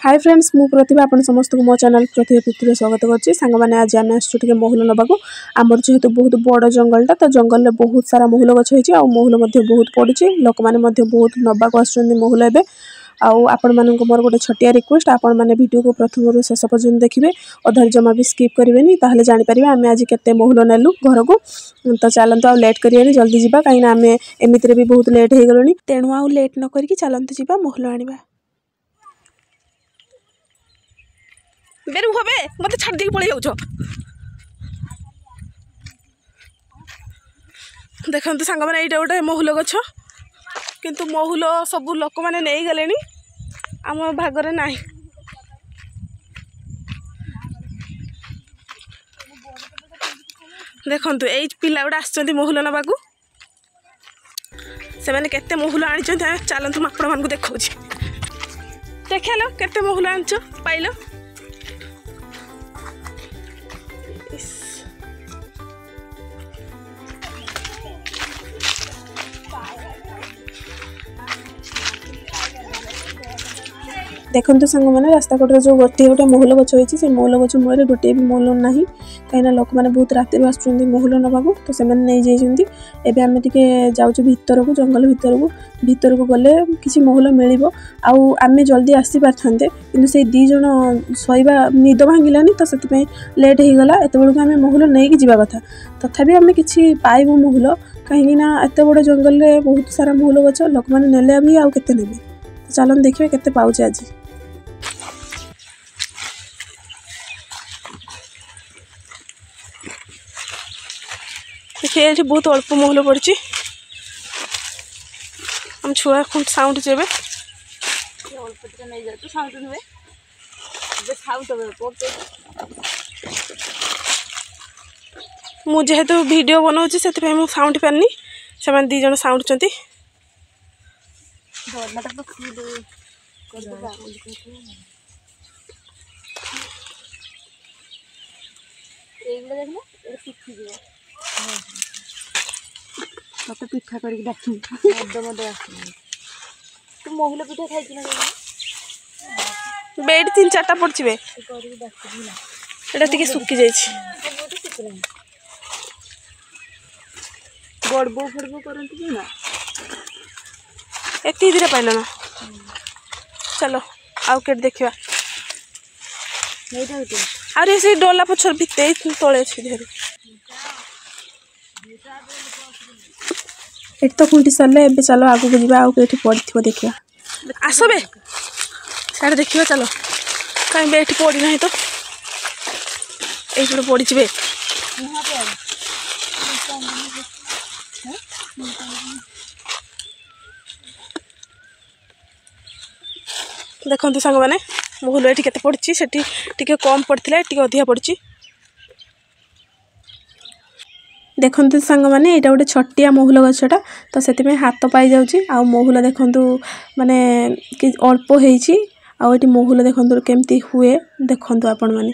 Hi friends मु प्रतिभा आपण समस्त को मो चैनल प्रतिभा पृथ्वी स्वागत करछि। सांग माने आज आमे आसछु टिके महुल नबाको आमर जेहेतु बहुत बड़ जंगलटा तो जंगल में बहुत सारा महुल गछ होइछि आ महुल मध्ये बहुत पड़ुछि। लोक माने मध्ये बहुत नबाको आछुंदी महुल एबे आउ आपण मानको मोर गोटे छटिया रिक्वेस्ट आपण माने वीडियो को प्रथम रु शेष पर्यंत देखिबे अधर जमा भी स्किप करिवेनी ताहले जानि परिबे आमे आज केते महुल नेलु घर को। तो चलंतु आ लेट करियानी जल्दी जिबा काइना आमे एमितिरे भी बहुत लेट हे गलोनी तेणु आ लेट न करिकि चलंतु जिबा महुल आनिबा। बेरु होबे मते छाड़ दी पळे जाउछो देखंतु सांग माने एटा गोटे महुल गछ किंतु महुल सब लोक माने नेई गलेनी आम भागरे नाही। देखंतु एई पिला गुडा आछंती महुल नबाकू से माने केते महुल आनिचंती चलंतु म आपण मानकू देखौछि। देखलो केते महुल आनिचो पाइलो देखो सांग मैंने रास्ता कटर जो गोटे गोटे महुल गछ होती से महुल गछ मूल गोटे भी महुल ना कहीं लोक मैंने बहुत राति आसुँच महुल नबाकू तो से नहीं एबे आम टे जाऊँ भितर को जंगल भितर को गले किसी महुल मिल आम जल्दी आसी पारते कि से दी जन शोवा निद भांगिलानी तो से लेट हो गला एत बड़क आम महुल नहीं जावा कथा तथापि आम कि पाइबू महुल कहीं एत बड़ जंगल में बहुत सारा महुल गछ लोक मैंने नेले भी आउ केते नेबे तो चलन देखिए केते पाउचे आज। देखिए ये बहुत अल्प महुल पड़ी हम छुआ खुद साउंड जेबे मु जेहेतु वीडियो बनाऊँगी से साउंड पानी से दी जन साउंड चंती मत पिठा कर महुल पिठा खाई बेड 3-4टा पड़े ये सुखी जाइए गड़बो फड़बो करती ना एति धीरे पाइल ना चलो आउ के देखा अरे से डोला पछर भिते तले अच्छे ये तो खुंटी सरले ए चलो आगू को जावा आगे पड़ो देखा आसबे साढ़े देखा चलो कहीं ये पड़ी ना तो ये पड़ी बे देखो सांग मैंने महुल ये केते पड़ी से कम पड़ता है अधिका पड़ी देखते सांग मैंने यहाँ गोटे छटिया महुल गछटा तो से हाथ पाई जाऊँगी आ महुल देखु माने कि अल्प होती महुल देखु केमती हुए देखु आपण मैंने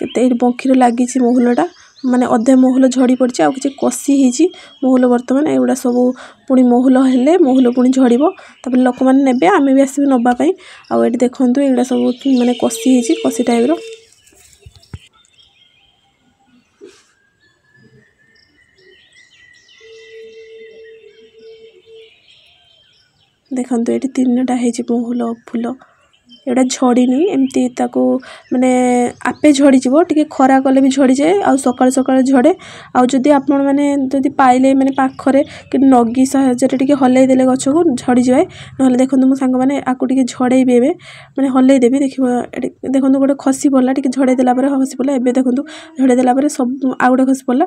केते बंखीर लगी महुलटा माने अधे महुल झड़ी पड़ी आ कि कषि होती महुल बर्तमान एगुड़ा सब पुणी महुल हेले महुल पुणी झड़ तब लोक मैंने नेबे आम भी आसबे नापी आउ ये देखु एगुड़ा सब माने कषि कषि टाइप्र देखो ये 3टा महुल फूल एटा झड़ीनी एमती ताको माने आपे झड़ी जीवो टिके खरा कले भी झड़ी जाए आ सकाळ सकाळ झड़े आ जदी आपण माने जदी पाइले माने पाखरे कि नगी सहायता टिके हलै देले गछ को झड़ी जाए नहले देखंतु मो सांग माने आकु टिके झड़े बेबे माने हलै देबे देखिबो देखंतु गोटे खसी पड़ला टिके झड़े देला परे खसी पड़ला एबे देखंतु झड़े देला परे सब आ गोटे खसी पड़ला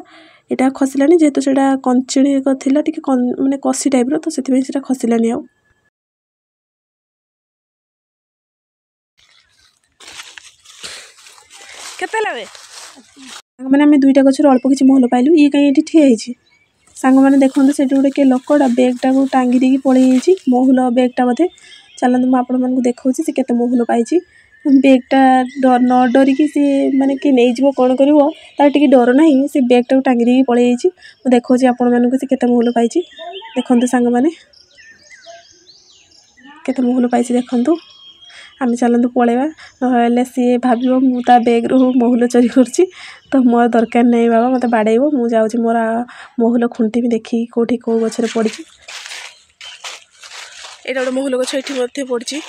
एटा खसिलानी जेतो सेटा कंचिणी को थिला टिके माने कसी टाइप रो तो सेति सेटा खसिलानी आ केते लावे मैंने आम 2टा गचर अल्प किसी महुल पाइलु ये कहीं ये ठिया सांग मैंने देखते से गोटे किए लोकटा बेगटा को टांगी देकी पलि महुल बेगटा बोधे चलते मुझे आपण मानक देखा से केते महुल पाई बेगटा न डरिकी सी माने कि नहीं कौन कर तार टी डर ना से बेगटा को टांगी देकी पलि देखा आपण मानक से केते महुल पाई देखते सांग मैंने केते महुल पाई देखु आम चलतु पलैया ना सी भाव मु बैग रू महुल चोरी करुँची तो मोर दरकार नहीं बाबा मत बाड़ेब मुझे जाऊँगी मोर महुल खुंटी भी देखी कौटी कौ गचर पड़ी यहाँ गोटे महुल गछ ये पड़ी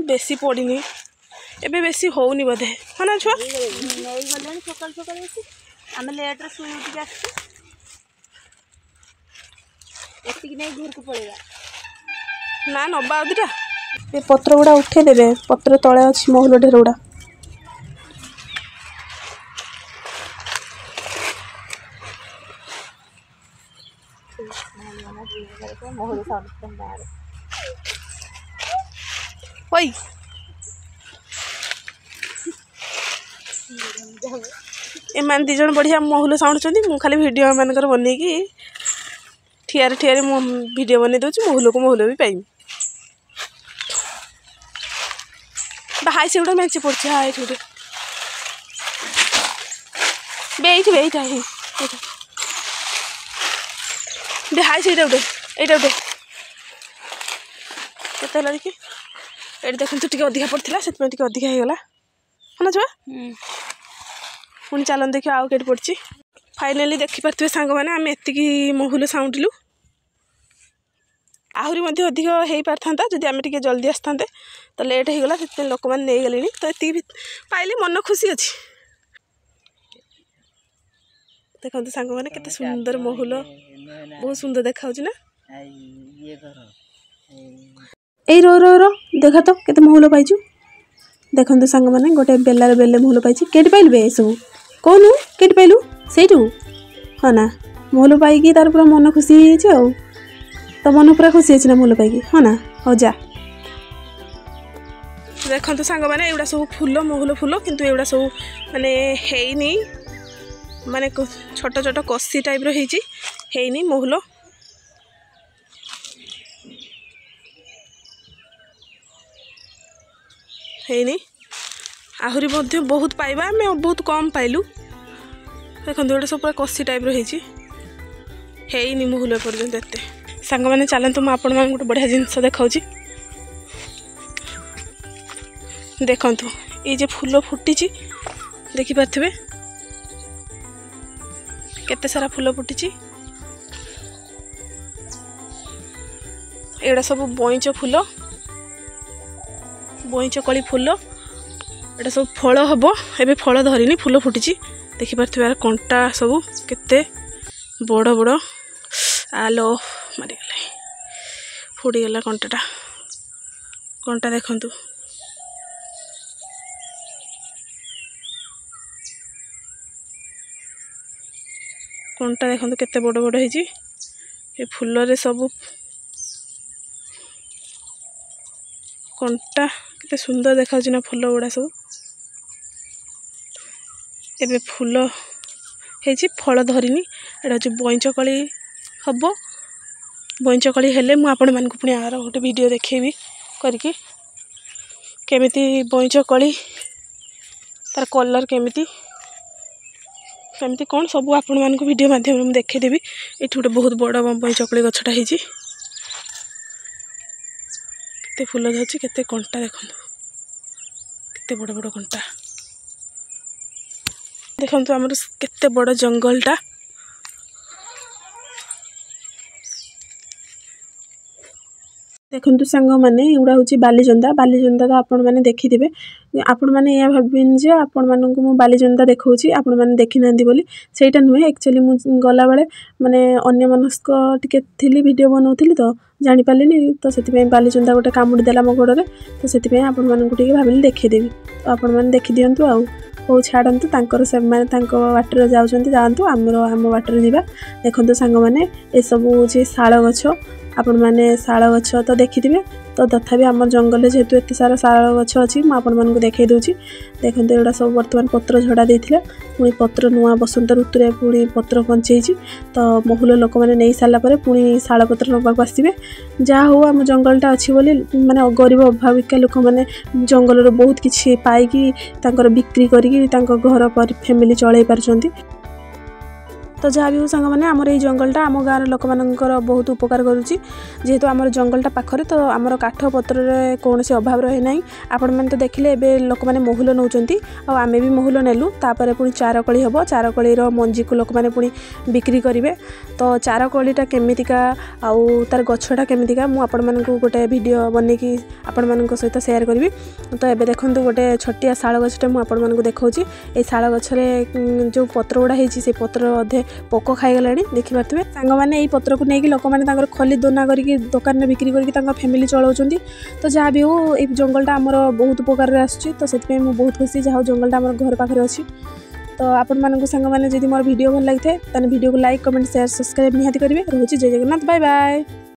बेसी पड़नी एबे बेसी होनी बोधे है ना छुआ सकाल सकाल आम लेट्रे शुई नहीं घर को पड़ेगा ना नबा आदिटा ये पत्र गुड़ा उठे देवे पत्र तले अच्छी महुल ढेर गुड़ा ओई एमान दी जन बढ़िया महुल साउंड मु खाली वीडियो मानकर बनईकी ठियारे ठियारे मु वीडियो बन दूसरी महुल को महुल भी पाइबी हाई से गोटे मेचे पड़ी हाँ ये गोटे बेटा दे हाई से गोटे यहाँ गोटे केते देखी ये देखो टे अधिका पड़ा से अधिका होगला है ना छुआ पुणी चलन देखिए आउ कहीं पड़ी फाइनाली देखिपे सांग मैंने आम एति महुल साउंडलु आहरी अधिक हो पारता जदि आम टे जल्दी आसता तो लेट होगला से लोक मैंने नहीं गले तो ये पाइले मन खुशी अच्छी देखो सांग मैंने केते सुंदर महुल बहुत सुंदर देखा ना ए रो रो रो देखा तो केते महुल पाइचु देखो सांग मैंने गोटे बेलार बेले महुल पाई के पाइल बे सब कौन के पाइलु से हाँ ना महुल पाई तार पूरा मन खुशी हो तो मन पूरा खुशी ना महुल पाई हाँ ना हो जा देखो सांग मैंने एगुड़ा सब फूल महुल फूल किंतु एगुड़ा सब माने हैनी माने छोट छोट कसी टाइप रही महुल हैनी आहरी बहुत पाइबा आम बहुत कम पाइलु देखो गोटे सब पूरा कसी टाइप रही हैनी महुल पर्यंत एत सांग मैंने चलतु मुझे आपण गोटे बढ़िया जिनस देखा देखु ये फूल फुटी देखिपे केते सारा फूल फुटी एड़ा सब बईच फूल बईच कली फूल एटा सब फल हम एबे फल धरनी फूल फुटी देखिपे कंटा सब केते बड़ बड़ आलो मारिगला फुटीगला कंटा देखंतु कंटा देखंतु केते बड़ बड़ होई ये फूल रे सब कंटा केते सुंदर देखा ना फूल गुड़ा सब एबे फूल होती फल धरनी एटा जो बईचकली हम बईचकली हेले मु आपण मानकु पुणी आर गोटे वीडियो देखेबी करके केमिति बईचकली तार कलर केमिति केमिति कौन सब आपण मानकु वीडियो माध्यम में देखेदेवी ये गोटे बहुत बड़ बईचकली गछटा होती केते फूल धरछि केते कंटा देखो केते बड़ बड़ कंटा देखो आमर केते बड़ जंगलटा देखु सांग मैंने एगुड़ा हूँ बालीजंदा बालीजंदा तो आपण मैंने देखिथे आपण मैंने या भाविन जे आपण मानक मु बालीजंदा देखौछि आपण मैंने देखि नांदी बोली सेटा नुहे एक्चुअली मु गला बेले माने अन्य मनस्क टिके थिली वीडियो बनाउथिली तो जानि पालिनी तो सेति बालीजंदा गोटे कामुडी देला मो गोड़े तो सेति आपण मानक टिके भाबिली देखिदेवी तो आपण मैंने देखि दियंतु आउ हो छाड़तु तांकर से माने तांको वाटर जाउछंती जांतु आमर आम वाटर जीवा देखंतु सांग माने ए सब जे शाल गछ आपण मैंने शाल गछ तो देखिथे तो तथापि आम जंगल जेहेतु एत सारा शाल गछ अच्छी मुझे देखई दूसरी देखते एगुड़ा सब बर्तमान पत्र झड़ा देते पुणी पत्र नुआ बसंत ऋतु पुणी पत्र कंचेई तो महुल लोक मैंने नहीं सारापर पुणी शाल पत्र नवाक आसवे जहाँ हो आम जंगलटा अच्छी बोली माने गरीब अभाविका लोक मैंने जंगल बहुत किसी पाई बिक्री करके घर फैमिली चलई पार्छंती तो जहाँ भी हो सांग मैंने आमर ये जंगलटा आम गाँव लोक मानकर बहुत उपकार करुच्ची जेहेतु आम जंगलटा पाखरे तो आमर काठ पत्र कौन से अभाव रहे ना आपण मैंने तो देखिले एवं लोक मैंने महुल नौकरी आम भी महुल नेलु तापर पुणी चारकली हम चारकलीर मंजी को लोक मैंने पुणी बिक्री करेंगे तो चारकलीटा केमितिका आउ तार गछटा केमितिका मु आपण मानकु गोटे वीडियो बनैकी आपण मानक सहित शेयर करी तो एबे देखंतु गोटे छटिया शाल गछटे मु आपण मानकु देखौची ए शाल गछरे जो पत्र गुड़ा होती से पत्र अधे पोक खाईगला देखी पारे सांग मैंने यही पत्र को लेकिन लोक मैंने खली दोना करके दुकान में बिक्री करके फैमिली चलाउछंती तो जहाँ भी हो ये जंगलटा आमर बहुत उपकार आसुची तो से बहुत खुशी जहाँ जंगलटा आम घर पाखे अच्छी तो आपण मानक सांग मैंने जब मोर वीडियो भल लगी था वीडियो को लाइक कमेंट शेयर सब्सक्राइब निहाती करेंगे रोचे जय जगन्नाथ बाय बाय।